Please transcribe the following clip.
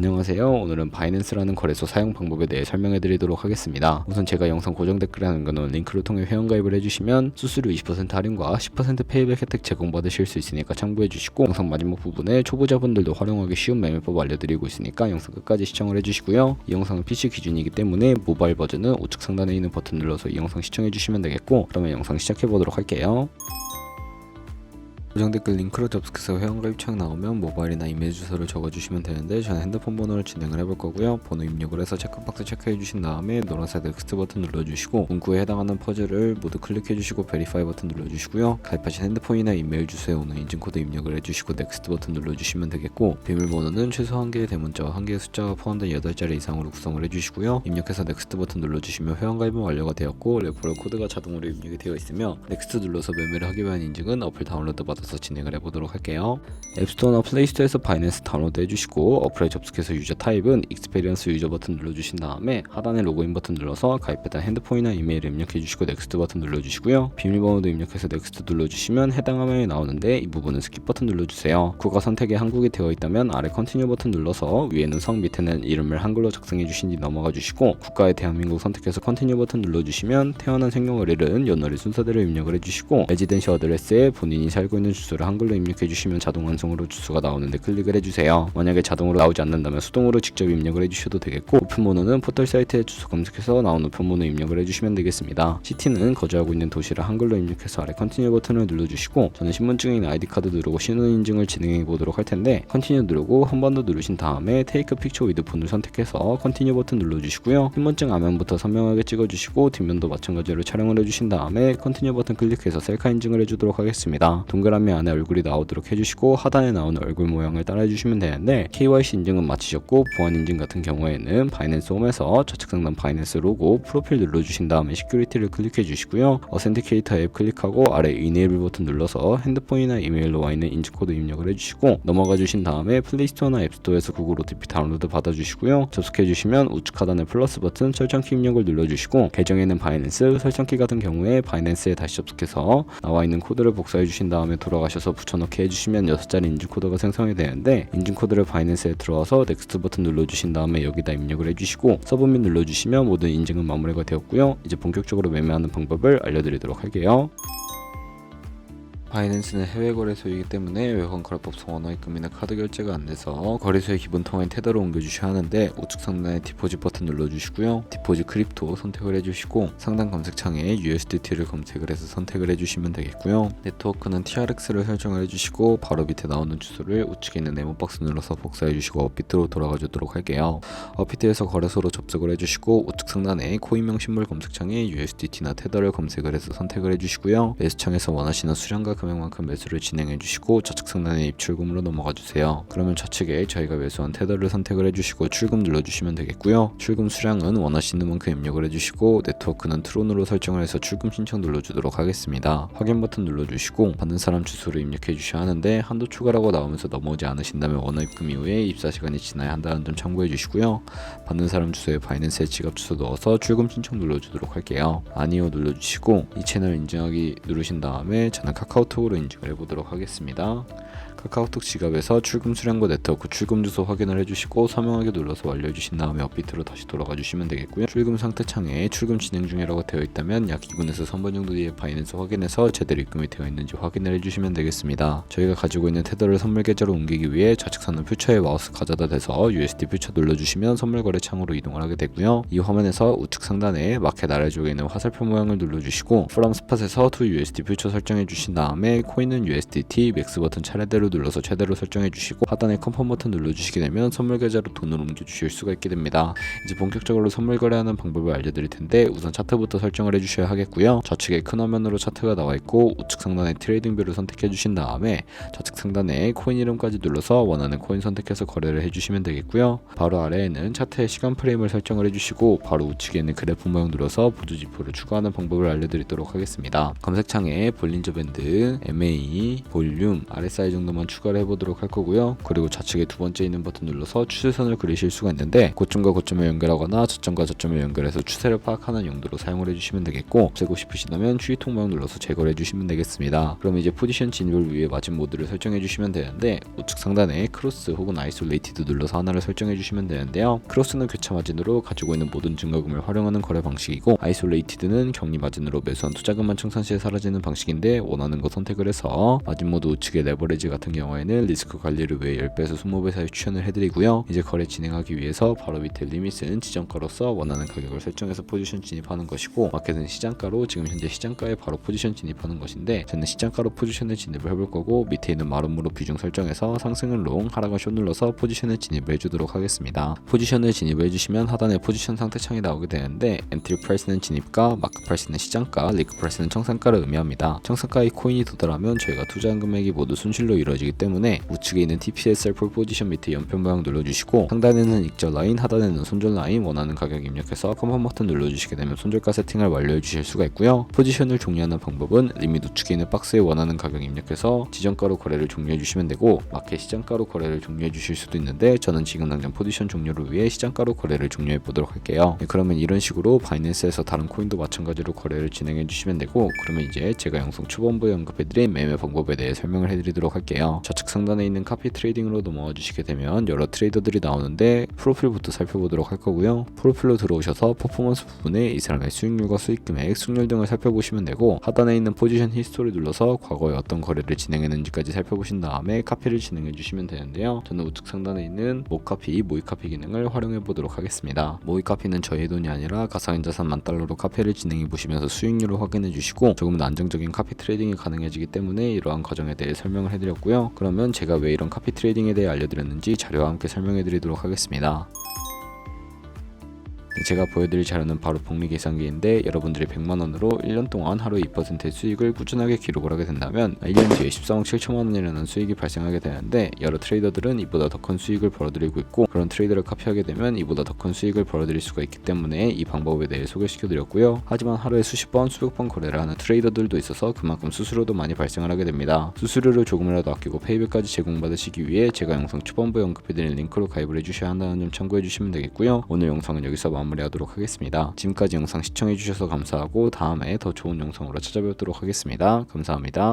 안녕하세요. 오늘은 바이낸스라는 거래소 사용 방법에 대해 설명해 드리도록 하겠습니다. 우선 제가 영상 고정 댓글에 남겨놓은 링크를 통해 회원가입을 해주시면 수수료 20% 할인과 10% 페이백 혜택 제공받으실 수 있으니까 참고해 주시고, 영상 마지막 부분에 초보자분들도 활용하기 쉬운 매매법 알려드리고 있으니까 영상 끝까지 시청을 해주시고요. 이 영상은 PC 기준이기 때문에 모바일 버전은 우측 상단에 있는 버튼 눌러서 이 영상 시청해 주시면 되겠고, 그러면 영상 시작해 보도록 할게요. 고정 댓글 링크로 접속해서 회원가입 창 나오면 모바일이나 이메일 주소를 적어주시면 되는데, 저는 핸드폰 번호를 진행을 해볼 거고요. 번호 입력을 해서 체크박스 체크해 주신 다음에 노란색 넥스트 버튼 눌러주시고, 문구에 해당하는 퍼즐을 모두 클릭해 주시고 베리파이 버튼 눌러주시고요. 가입하신 핸드폰이나 이메일 주소에 오는 인증코드 입력을 해주시고 넥스트 버튼 눌러주시면 되겠고, 비밀번호는 최소 1개의 대문자와 1개의 숫자가 포함된 8자리 이상으로 구성을 해주시고요. 입력해서 넥스트 버튼 눌러주시면 회원가입은 완료가 되었고, 레퍼럴 코드가 자동으로 입력이 되어 있으며, 넥스트 눌러서 매매를 하기 위한 인증은 어플 다운로드 받아서 진행을 해보도록 할게요. 앱스토어나 플레이스토어에서 바이낸스 다운로드 해주시고, 어플에 접속해서 유저 타입은 익스페리언스 유저 버튼 눌러주신 다음에 하단에 로그인 버튼 눌러서 가입해둔 핸드폰이나 이메일 입력해주시고 넥스트 버튼 눌러주시고요. 비밀번호도 입력해서 넥스트 눌러주시면 해당 화면이 나오는데, 이 부분은 스킵 버튼 눌러주세요. 국가 선택에 한국이 되어 있다면 아래 컨티뉴 버튼 눌러서 위에는 성 밑에는 이름을 한글로 작성해 주신 뒤 넘어가 주시고, 국가에 대한민국 선택해서 컨티뉴 버튼 눌러주시면 태어난 생년월일은 연월일 순서대로 입력을 해주시고, 레지던시 어드레스에 본인이 살고 있는 주소를 한글로 입력해 주시면 자동 완성으로 주소가 나오는데 클릭을 해주세요. 만약에 자동으로 나오지 않는다면 수동으로 직접 입력을 해주셔도 되겠고, 우편번호는 포털 사이트에 주소 검색해서 나온 우편번호 입력을 해주시면 되겠습니다. 시티는 거주하고 있는 도시를 한글로 입력해서 아래 컨티뉴 버튼을 눌러주시고, 저는 신분증인 아이디카드 누르고 신원인증을 진행해 보도록 할 텐데, 컨티뉴 누르고 한 번 더 누르신 다음에 테이크 픽처 위드 폰을 선택해서 컨티뉴 버튼 눌러주시고요. 신분증 앞면부터 선명하게 찍어주시고, 뒷면도 마찬가지로 촬영을 해주신 다음에 컨티뉴 버튼 클릭해서 셀카 인증을 해주도록 하겠습니다. 동그라미 안에 얼굴이 나오도록 해주시고, 하단에 나오는 얼굴 모양을 따라 해주시면 되는데, KYC 인증은 마치셨고 보안 인증 같은 경우에는 바이낸스 홈에서 좌측 상단 바이낸스 로고 프로필 눌러주신 다음에 시큐리티를 클릭해 주시고요. 어센티케이터 앱 클릭하고 아래 이네이블 버튼 눌러서 핸드폰이나 이메일로 와 있는 인증코드 입력을 해주시고, 넘어가 주신 다음에 플레이스토어나 앱스토어에서 구글 OTP 다운로드 받아주시고요. 접속해 주시면 우측 하단에 플러스 버튼 설정키 입력을 눌러주시고, 계정에는 바이낸스, 설정키 같은 경우에 바이낸스에 다시 접속해서 나와 있는 코드를 복사해 주신 다음에 돌아가셔서 붙여넣기 해주시면 6자리 인증코드가 생성이 되는데, 인증코드를 바이낸스에 들어와서 넥스트 버튼 눌러주신 다음에 여기다 입력을 해주시고 서브밋 눌러주시면 모든 인증은 마무리가 되었고요. 이제 본격적으로 매매하는 방법을 알려드리도록 할게요. 바이낸스는 해외 거래소이기 때문에 외환 거래법상 원화 입금이나 카드 결제가 안 돼서 거래소의 기본 통화인 테더로 옮겨주셔야 하는데, 우측 상단에 디포짓 버튼 눌러주시고요. 디포짓 크립토 선택을 해주시고, 상단 검색창에 USDT를 검색을 해서 선택을 해주시면 되겠고요. 네트워크는 TRX를 설정을 해주시고, 바로 밑에 나오는 주소를 우측에 있는 네모박스 눌러서 복사해주시고 업비트로 돌아가 주도록 할게요. 업비트에서 거래소로 접속을 해주시고, 우측 상단에 코인명 신물 검색창에 USDT나 테더를 검색을 해서 선택을 해주시고요. 매수창에서 원하시는 수량과 금액만큼 매수를 진행해 주시고, 좌측 상단에 입출금으로 넘어가 주세요. 그러면 좌측에 저희가 매수한 테더를 선택을 해주시고 출금 눌러주시면 되겠고요. 출금 수량은 원하시는 만큼 입력을 해주시고, 네트워크는 트론으로 설정을 해서 출금 신청 눌러주도록 하겠습니다. 확인 버튼 눌러주시고, 받는 사람 주소를 입력해 주셔야 하는데, 한도 추가라고 나오면서 넘어오지 않으신다면 원화 입금 이후에 입사 시간이 지나야 한다는 점 참고해 주시고요. 받는 사람 주소에 바이낸스의 지갑 주소 넣어서 출금 신청 눌러주도록 할게요. 아니요 눌러주시고, 이 채널 인증하기 누르신 다음에 저는 카카오톡으로 인증을 해보도록 하겠습니다. 카카오톡 지갑에서 출금 수량과 네트워크 출금 주소 확인을 해주시고 서명하게 눌러서 완료해주신 다음에 업비트로 다시 돌아가 주시면 되겠고요. 출금 상태 창에 출금 진행 중이라고 되어 있다면 약 2분에서 3분 정도 뒤에 바이낸스 확인해서 제대로 입금이 되어 있는지 확인을 해주시면 되겠습니다. 저희가 가지고 있는 테더를 선물 계좌로 옮기기 위해 좌측 상단 퓨처에 마우스 가져다 대서 USD 퓨처 눌러주시면 선물 거래 창으로 이동을 하게 되고요. 이 화면에서 우측 상단에 마켓 아래쪽에 있는 화살표 모양을 눌러주시고, 프롬 스팟에서 to USD 퓨처 설정해 주신 다음에 코인은 USDT 맥스 버튼 차례대로 눌러서 최대로 설정해 주시고, 하단에 컨펌 버튼 눌러주시게 되면 선물 계좌로 돈을 옮겨 주실 수가 있게 됩니다. 이제 본격적으로 선물 거래하는 방법을 알려드릴 텐데, 우선 차트부터 설정을 해주셔야 하겠고요. 좌측에 큰 화면으로 차트가 나와 있고, 우측 상단에 트레이딩 뷰를 선택해 주신 다음에 좌측 상단에 코인 이름까지 눌러서 원하는 코인 선택해서 거래를 해주시면 되겠고요. 바로 아래에는 차트의 시간 프레임을 설정을 해주시고, 바로 우측에 있는 그래프 모양 눌러서 보조 지표를 추가하는 방법을 알려드리도록 하겠습니다. 검색창에 볼린저 밴드, 사이즈, MA, 볼륨, RSI 정도만 추가를 해보도록 할 거고요. 그리고 좌측에 두 번째 있는 버튼 눌러서 추세선을 그리실 수가 있는데 고점과 고점을 연결하거나 저점과 저점을 연결해서 추세를 파악하는 용도로 사용을 해주시면 되겠고, 없애고 싶으시다면 추이통 모양 눌러서 제거를 해주시면 되겠습니다. 그럼 이제 포지션 진입을 위해 마진 모드를 설정해 주시면 되는데, 우측 상단에 크로스 혹은 아이솔레이티드 눌러서 하나를 설정해 주시면 되는데요. 크로스는 교차 마진으로 가지고 있는 모든 증가금을 활용하는 거래 방식이고, 아이솔레이티드는 격리 마진으로 매수한 투자금만 청산 시에 사라지는 방식인데, 원하는 거 선택을 해서 마진 모드 우측의 레버리지 같은 경우에는 리스크 관리를 위해 10배에서 20배 사이 추천을 해드리고요. 이제 거래 진행하기 위해서 바로 밑에 리밋은 지정가로서 원하는 가격을 설정해서 포지션 진입하는 것이고, 마켓은 시장가로 지금 현재 시장가에 바로 포지션 진입하는 것인데, 저는 시장가로 포지션을 진입을 해볼 거고, 밑에 있는 마름모로 비중 설정해서 상승은 롱, 하락은 숏 눌러서 포지션을 진입을 해주도록 하겠습니다. 포지션을 진입을 해주시면 하단에 포지션 상태창이 나오게 되는데, 엔트리 프라이스는 진입가, 마크 프라이스는 시장가, 리크 프라이스는 청산가를 의미합니다. 청산가의 코인이 도달하면 저희가 투자한 금액이 모두 손실로 이루어지기 때문에 우측에 있는 TPSR 폴 포지션 밑에 연편 모양 눌러주시고, 상단에는 익절 라인, 하단에는 손절 라인, 원하는 가격 입력해서 컴펌 버튼 눌러주시게 되면 손절가 세팅을 완료해 주실 수가 있고요. 포지션을 종료하는 방법은 리밋 우측에 있는 박스에 원하는 가격 입력해서 지정가로 거래를 종료해 주시면 되고, 마켓 시장가로 거래를 종료해 주실 수도 있는데, 저는 지금 당장 포지션 종료를 위해 시장가로 거래를 종료해 보도록 할게요. 그러면 이런 식으로 바이낸스에서 다른 코인도 마찬가지로 거래를 진행해 주시면 되고, 그러면 이제 제가 영상 초반부에 언급해드린 매매 방법에 대해 설명을 해드리도록 할게요. 좌측 상단에 있는 카피 트레이딩으로 넘어와 주시게 되면 여러 트레이더들이 나오는데, 프로필부터 살펴보도록 할 거고요. 프로필로 들어오셔서 퍼포먼스 부분에 이 사람의 수익률과 수익금액, 수익률 등을 살펴보시면 되고, 하단에 있는 포지션 히스토리 눌러서 과거에 어떤 거래를 진행했는지까지 살펴보신 다음에 카피를 진행해 주시면 되는데요. 저는 우측 상단에 있는 모카피, 모이카피 기능을 활용해 보도록 하겠습니다. 모이카피는 저희 돈이 아니라 가상인 자산 10,000달러로 카피를 진행해 보시면서 수익률을 확인해 주시고, 조금 더 안정적인 카피 트레이딩이 가능해지기 때문에 이러한 과정에 대해 설명을 해드렸고요. 그러면 제가 왜 이런 카피 트레이딩에 대해 알려드렸는지 자료와 함께 설명해 드리도록 하겠습니다. 제가 보여드릴 자료는 바로 복리 계산기인데, 여러분들이 100만원으로 1년 동안 하루 2%의 수익을 꾸준하게 기록을 하게 된다면 1년 뒤에 13억 7천만원이라는 수익이 발생하게 되는데, 여러 트레이더들은 이보다 더 큰 수익을 벌어들이고 있고, 그런 트레이더를 카피하게 되면 이보다 더 큰 수익을 벌어들일 수가 있기 때문에 이 방법에 대해 소개시켜드렸고요. 하지만 하루에 수십 번, 수백 번 거래를 하는 트레이더들도 있어서 그만큼 수수료도 많이 발생을 하게 됩니다. 수수료를 조금이라도 아끼고 페이백까지 제공받으시기 위해 제가 영상 초반부에 언급해드린 링크로 가입을 해주셔야 한다는 점 참고해주시면 되겠고요. 오늘 영상은 여기서 마무리하도록 하겠습니다. 지금까지 영상 시청해주셔서 감사하고, 다음에 더 좋은 영상으로 찾아뵙도록 하겠습니다. 감사합니다.